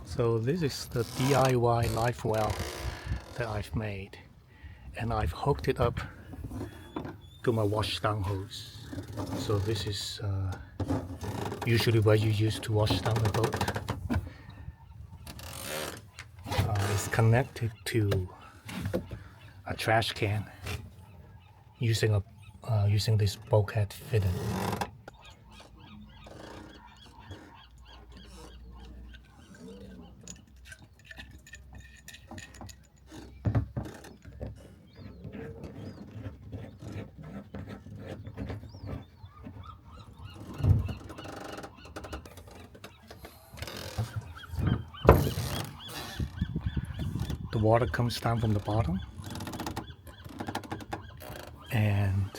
So this is the DIY Livewell that I've made, and I've hooked it up to my washdown hose. So this is usually what you use to wash down the boat. It's connected to a trash can using this bulkhead fitting. The water comes down from the bottom and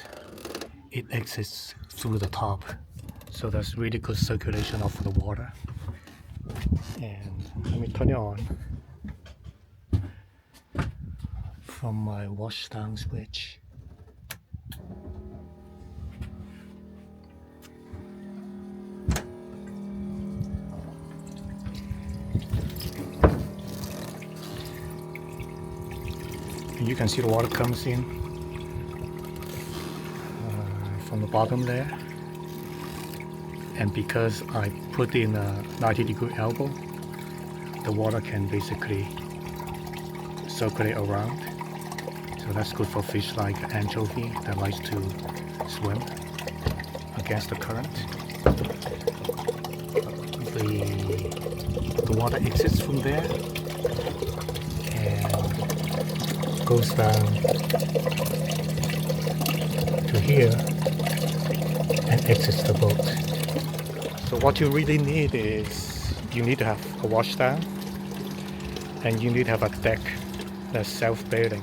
it exits through the top, so there's really good circulation of the water. And let me turn it on from my washdown switch. You can see the water comes in from the bottom there, and because I put in a 90-degree elbow, the water can basically circulate around. So that's good for fish like anchovy that likes to swim against the current. The water exits from there and goes down to here and exits the boat. So what you really need is you need to have a washdown, and you need to have a deck that's self-bailing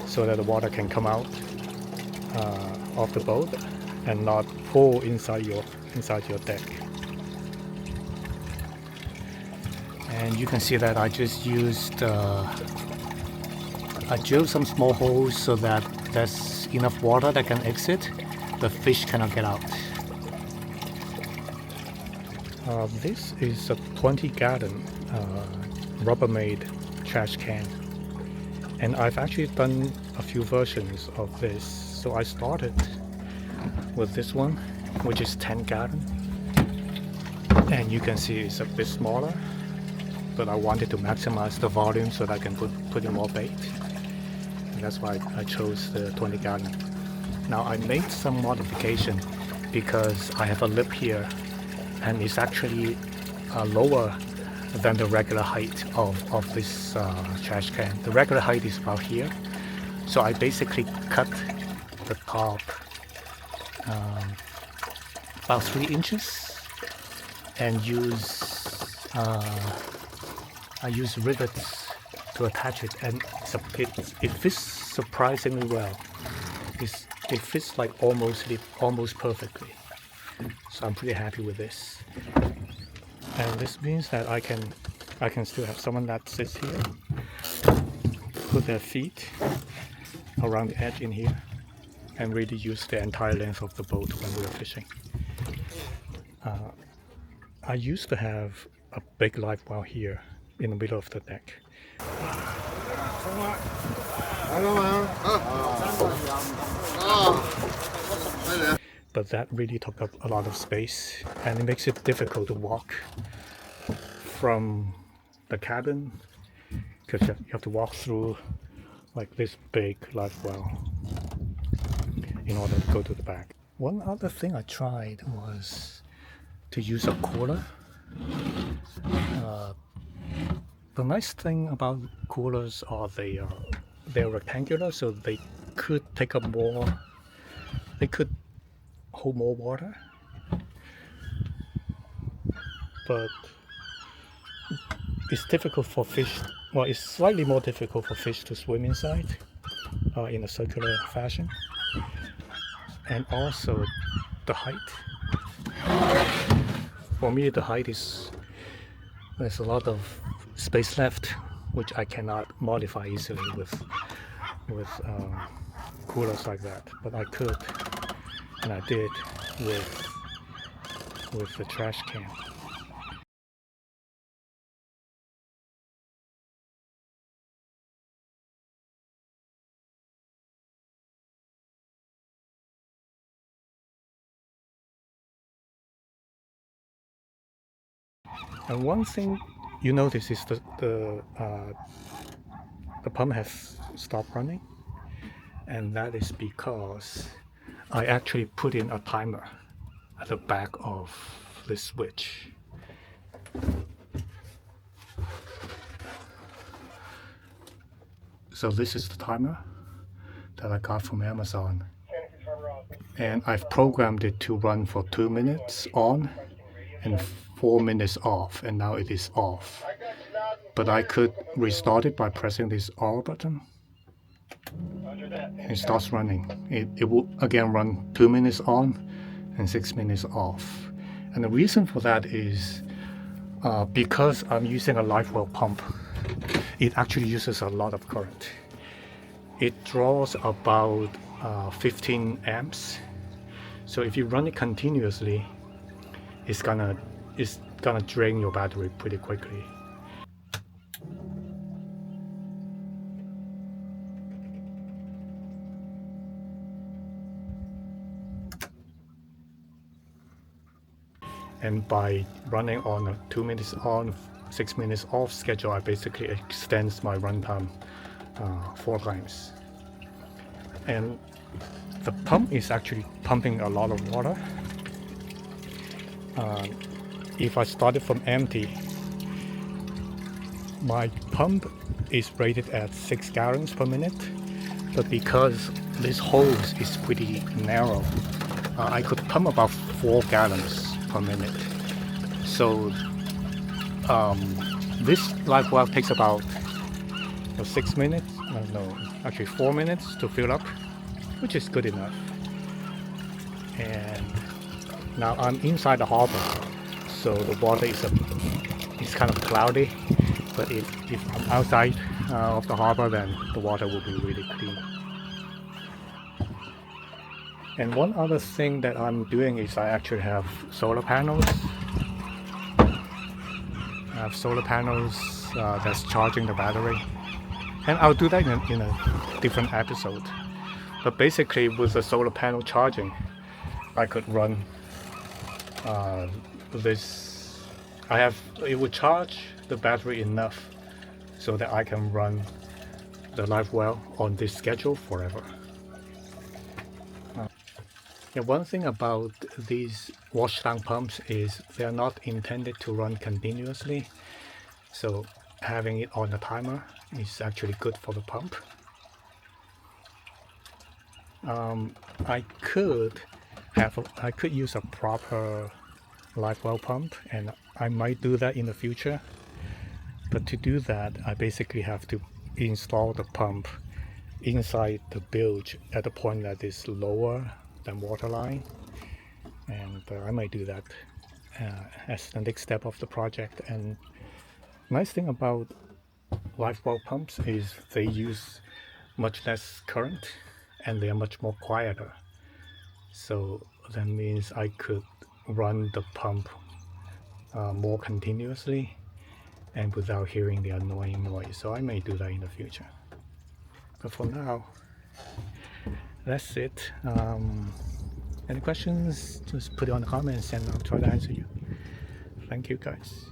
so that the water can come out of the boat and not pour inside your deck. And you can see that I just used I drilled some small holes so that there's enough water that can exit. The fish cannot get out. This is a 20-gallon Rubbermaid trash can, and I've actually done a few versions of this. So I started with this one, which is 10 gallon, and you can see it's a bit smaller, but I wanted to maximize the volume so that I can put in more bait. That's why I chose the 20 gallon. Now I made some modification because I have a lip here, and it's actually lower than the regular height of this trash can. The regular height is about here. So I basically cut the top about 3 inches and I use rivets to attach it, and it fits surprisingly well. It fits like almost perfectly. So I'm pretty happy with this. And this means that I can still have someone that sits here, put their feet around the edge in here, and really use the entire length of the boat when we're fishing. I used to have a big live well here in the middle of the deck. But that really took up a lot of space, and it makes it difficult to walk from the cabin, because you have to walk through like this big live well in order to go to the back. One other thing I tried was to use a cooler. The nice thing about coolers are they're rectangular, so they could take up more. They could hold more water, but it's difficult for fish. Well, it's slightly more difficult for fish to swim inside in a circular fashion, and also the height. For me, the height there's a lot of space left, which I cannot modify easily with coolers like that, but I could, and I did with the trash can. And one thing you notice is the pump has stopped running, and that is because I actually put in a timer at the back of the switch. So this is the timer that I got from Amazon, and I've programmed it to run for 2 minutes on and 4 minutes off, and now it is off. But I could restart it by pressing this R button, and it starts running. It will again run 2 minutes on and 6 minutes off. And the reason for that is because I'm using a Livewell pump, it actually uses a lot of current. It draws about 15 amps. So if you run it continuously, it's gonna drain your battery pretty quickly. And by running on a 2 minutes on, 6 minutes off schedule, I basically extends my runtime 4 times. And the pump is actually pumping a lot of water. If I started from empty, my pump is rated at 6 gallons per minute, but because this hose is pretty narrow, I could pump about 4 gallons per minute. So this Livewell takes about 6 minutes, no, actually 4 minutes to fill up, which is good enough. And now I'm inside the harbor, so the water is kind of cloudy, but if I'm outside of the harbor, then the water will be really clean. And one other thing that I'm doing is I actually have solar panels. I have solar panels that's charging the battery, and I'll do that in a different episode. But basically, with the solar panel charging, I could run this. It would charge the battery enough so that I can run the Livewell on this schedule forever. Yeah, one thing about these washdown pumps is they're not intended to run continuously, so having it on a timer is actually good for the pump. I could use a proper Livewell pump, and I might do that in the future. But to do that, I basically have to install the pump inside the bilge at a point that is lower than waterline, and I might do that as the next step of the project. And nice thing about Livewell pumps is they use much less current and they are much more quieter, so that means I could run the pump more continuously and without hearing the annoying noise. So I may do that in the future, but for now, that's it. Any questions, just put it on the comments and I'll try to answer you. Thank you guys.